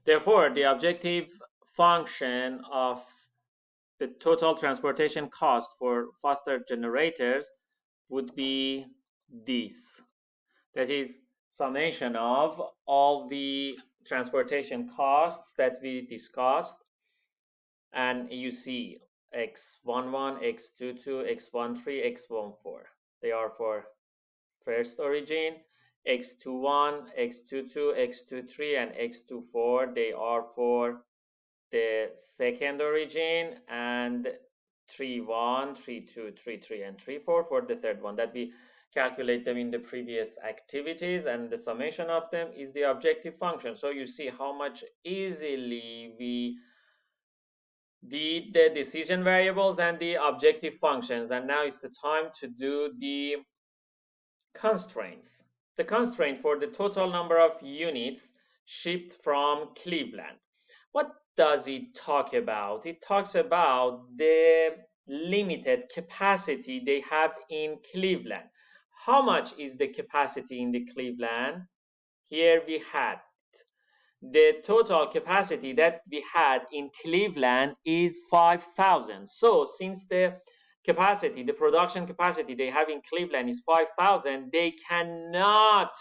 Therefore, the objective function of the total transportation cost for faster generators would be this. That is summation of all the transportation costs that we discussed, and you see x11, x22, x13, x14. They are for first origin. x21, x22, x23, and x24, they are for the second origin, and 3.1, 3.2, 3.3, and 3.4 for the third one, that we calculate them in the previous activities, and the summation of them is the objective function. So you see how much easily we did the decision variables and the objective functions, and now it's the time to do the constraints. The constraint for the total number of units shipped from Cleveland. What does it talk about? It talks about the limited capacity they have in Cleveland. How much is the capacity in the Cleveland? Here we had the total capacity that we had in Cleveland is 5,000. So since the capacity, the production capacity they have in Cleveland is 5,000, they cannot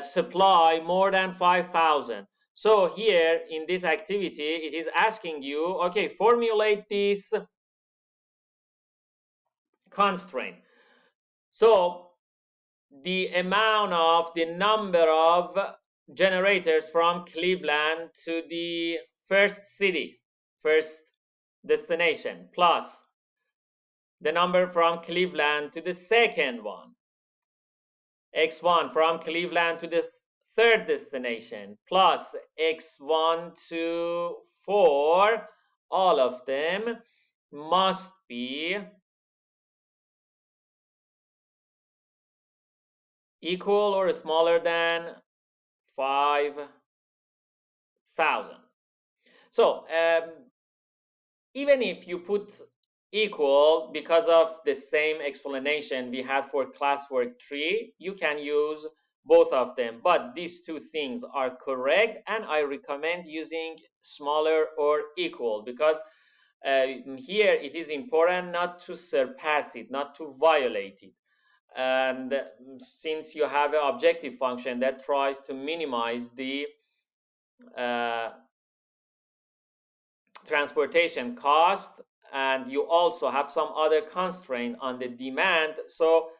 supply more than 5,000. So here in this activity, it is asking you, okay, formulate this constraint. So the amount of the number of generators from Cleveland to the first city, first destination, plus the number from Cleveland to the second one, x1 from Cleveland to the third destination, plus x1 to 4, all of them must be equal or smaller than 5,000. So even if you put equal because of the same explanation we had for classwork 3, you can use both of them, but these two things are correct, and I recommend using smaller or equal, because here it is important not to surpass it, not to violate it. And since you have an objective function that tries to minimize the transportation cost, and you also have some other constraint on the demand, so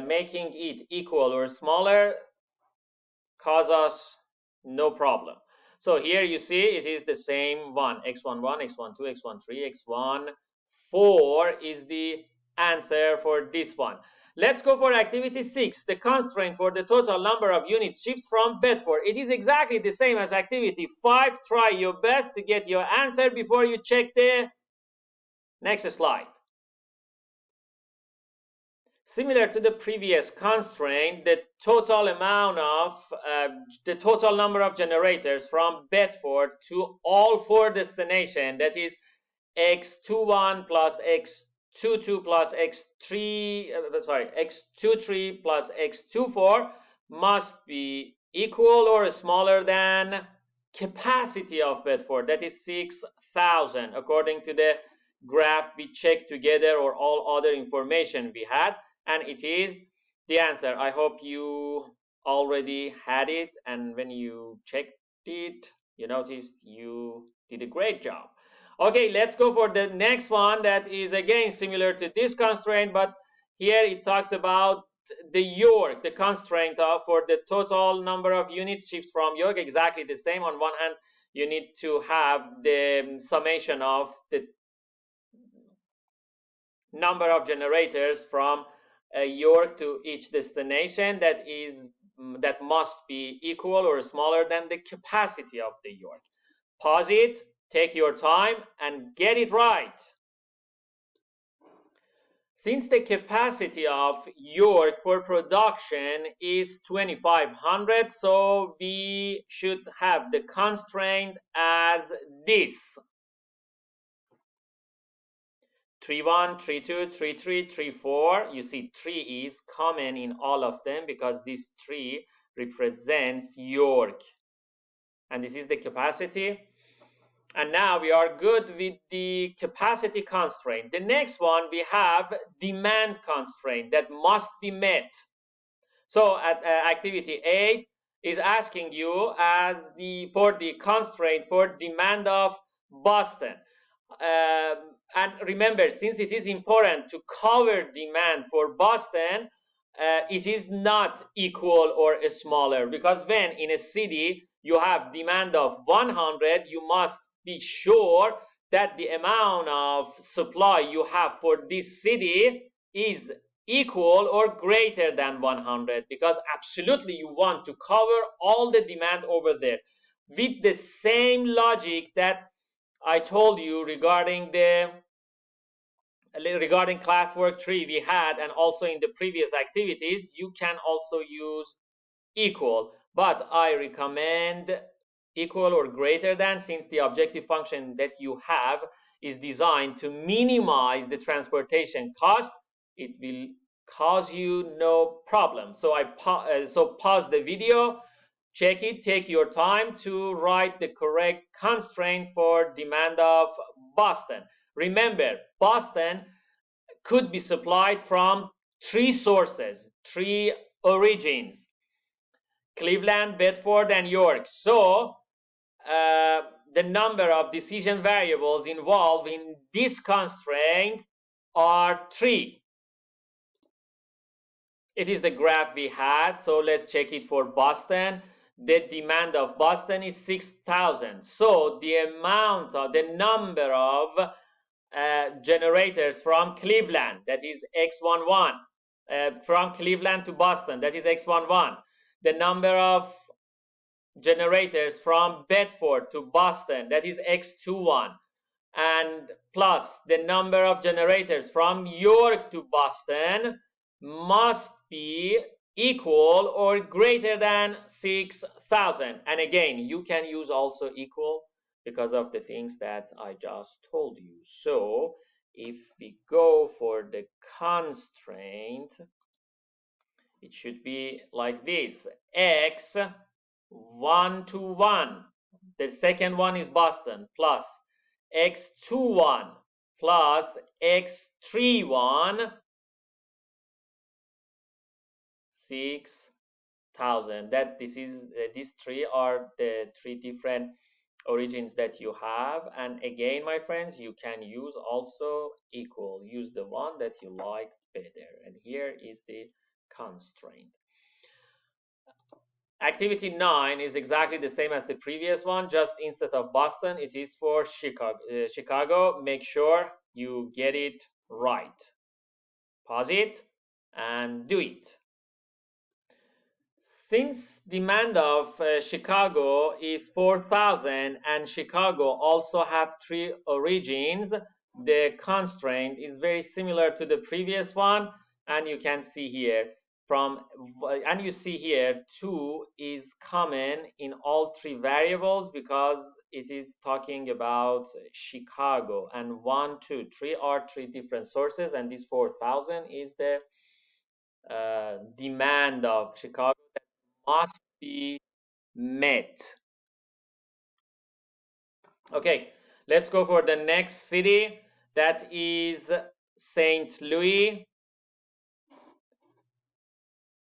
making it equal or smaller cause us no problem. So here you see it is the same one, x11, x12, x13, x14 is the answer for this one. Let's go for activity 6, the constraint for the total number of units shipped from Bedford. It is exactly the same as activity 5. Try your best to get your answer before you check the next slide. Similar to the previous constraint, the total amount of the total number of generators from Bedford to all 4 destinations, that is x21 plus x22 plus x23 plus x24, must be equal or smaller than capacity of Bedford, that is 6,000, according to the graph we checked together or all other information we had, and it is the answer. I hope you already had it, and when you checked it, you noticed you did a great job. Okay, let's go for the next one that is again similar to this constraint, but here it talks about the York, the constraint for the total number of units shipped from York, exactly the same. On one hand, you need to have the summation of the number of generators from York to each destination that must be equal or smaller than the capacity of the York. Pause it, take your time, and get it right. Since the capacity of York for production is 2,500, so we should have the constraint as this: 3.1, 3.2, 3.3, 3.4. You see 3 is common in all of them because this 3 represents York. and this is the capacity. And now we are good with the capacity constraint. The next one, we have demand constraint that must be met. So at activity 8 is asking you for the constraint for demand of Boston. And remember, since it is important to cover demand for Boston, it is not equal or smaller, because when in a city you have demand of 100, you must be sure that the amount of supply you have for this city is equal or greater than 100, because absolutely you want to cover all the demand over there with the same logic that I told you regarding classwork 3 we had, and also in the previous activities. You can also use equal, but I recommend equal or greater than, since the objective function that you have is designed to minimize the transportation cost. It will cause you no problem. So pause the video, check it, take your time to write the correct constraint for demand of Boston. Remember, Boston could be supplied from 3 sources, 3 origins: Cleveland, Bedford, and York. So the number of decision variables involved in this constraint are 3. It is the graph we had, so let's check it for Boston. The demand of Boston is 6,000. So the number of generators from Cleveland, that is X11, from Cleveland to Boston, that is X11. The number of generators from Bedford to Boston, that is X21, and plus the number of generators from York to Boston must be equal or greater than 6,000. And again, you can use also equal because of the things that I just told you. So if we go for the constraint, it should be like this: X 1 to 1, the second one is Boston, plus X21 plus X31, 6,000. That these 3 are the 3 different origins that you have. And again, my friends, you can use also equal. Use the one that you like better. And here is the constraint. Activity 9 is exactly the same as the previous one, just instead of Boston, it is for Chicago. Make sure you get it right. Pause it and do it. Since demand of Chicago is 4,000 and Chicago also have 3 origins, the constraint is very similar to the previous one, and you can see here and you see here 2 is common in all 3 variables, because it is talking about Chicago, and 1, 2, 3 are 3 different sources, and this 4,000 is the demand of Chicago that must be met. Okay, let's go for the next city, that is St. Louis.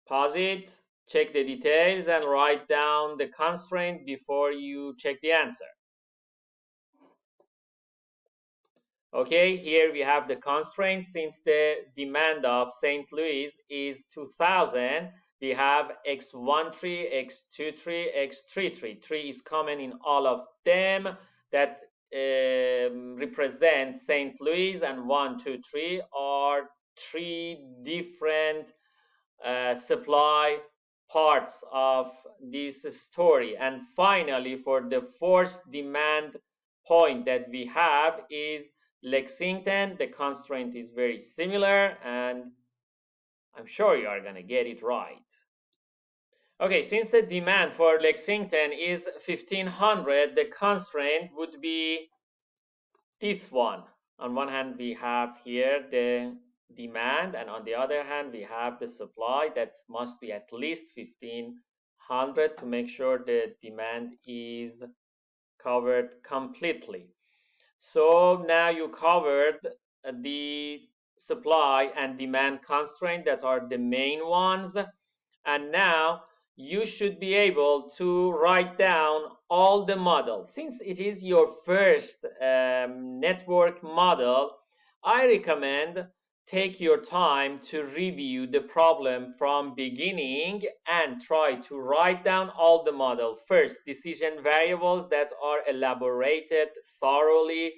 Pause it, check the details, and write down the constraint before you check the answer. Okay, here we have the constraint. Since the demand of St. Louis is 2,000, we have X13, X23, X33. 3 is common in all of them. That represent St. Louis, and 1, 2, 3 are 3 different supply parts of this story. And finally, for the 4th demand point that we have is Lexington. The constraint is very similar, and I'm sure you are going to get it right. Okay, since the demand for Lexington is 1,500, the constraint would be this one. On one hand, we have here the demand, and on the other hand, we have the supply that must be at least 1,500. 100 to make sure the demand is covered completely. So now you covered the supply and demand constraint that are the main ones, and now you should be able to write down all the models. Since it is your first network model, I recommend take your time to review the problem from beginning and try to write down all the model. First, decision variables that are elaborated thoroughly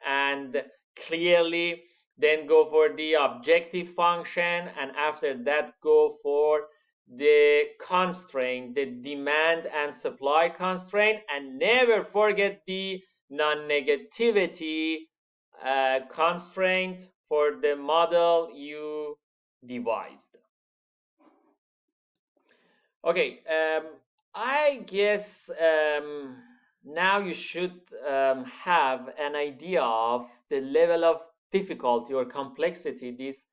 and clearly, then go for the objective function, and after that go for the constraint, the demand and supply constraint, and never forget the non-negativity constraint for the model you devised. Okay, I guess now you should have an idea of the level of difficulty or complexity these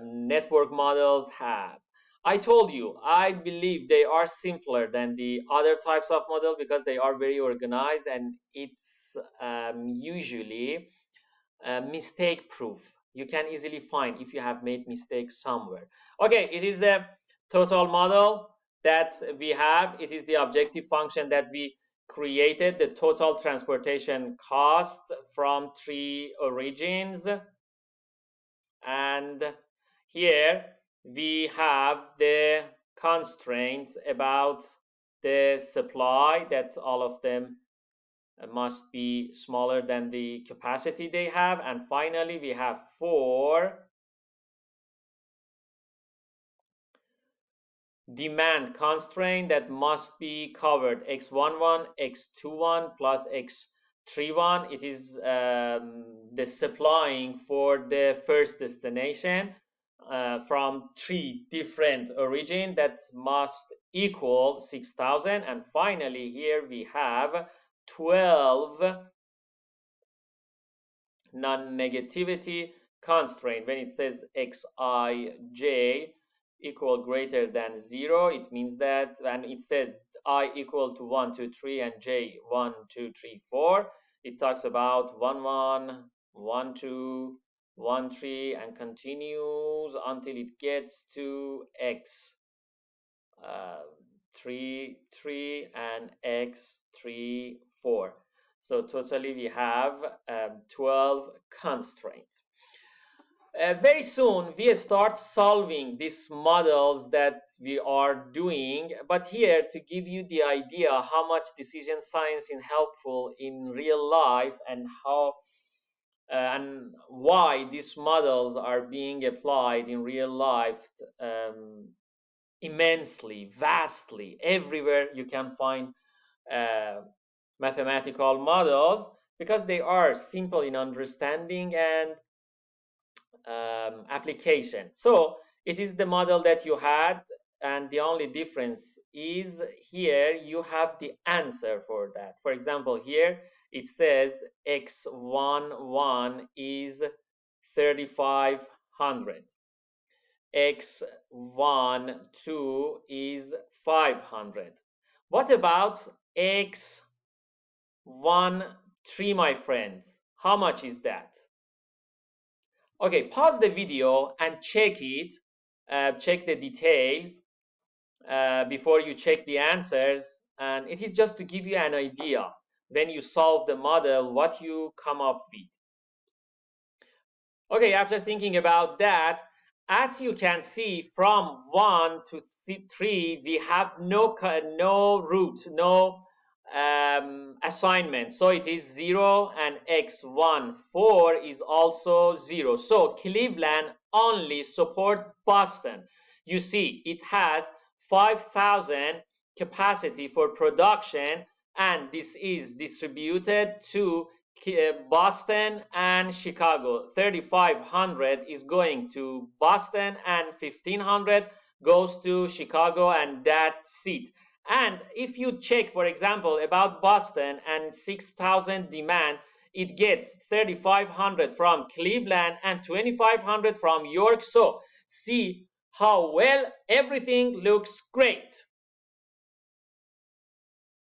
network models have. I told you, I believe they are simpler than the other types of model because they are very organized, and it's usually mistake proof. You can easily find if you have made mistakes somewhere. Okay, it is the total model that we have. It is the objective function that we created, the total transportation cost from 3 origins. And here we have the constraints about the supply, that all of them must be smaller than the capacity they have. And finally, we have 4 demand constraint that must be covered: x11, x21 plus x31. It is the supplying for the first destination from 3 different origin that must equal 6,000. And finally, here we have 12 non-negativity constraint. When it says xij equal greater than 0, it means that, and it says I equal to 1, 2, 3 and j 1, 2, 3, 4, it talks about 1, 1, 1, 2, 1, 3 and continues until it gets to x 3, 3 and x 3, 4. So totally we have 12 constraints. Very soon we start solving these models that we are doing, but here to give you the idea how much decision science is helpful in real life, and how and why these models are being applied in real life immensely, vastly, everywhere you can find mathematical models, because they are simple in understanding and application. So it is the model that you had, and the only difference is here you have the answer for that. For example, here it says x11 is 3,500, x12 is 500. What about x13, my friends? How much is that? Okay, pause the video and check it, check the details before you check the answers, and it is just to give you an idea when you solve the model what you come up with. Okay, after thinking about that, as you can see, from 1 to 3 we have no root, no assignment, so it is 0, and x14 is also 0. So Cleveland only support Boston. You see, it has 5,000 capacity for production, and this is distributed to Boston and Chicago. 3,500 is going to Boston and 1,500 goes to Chicago, and that's it. And if you check, for example, about Boston and 6,000 demand, it gets 3,500 from Cleveland and 2,500 from York. So see how well everything looks great.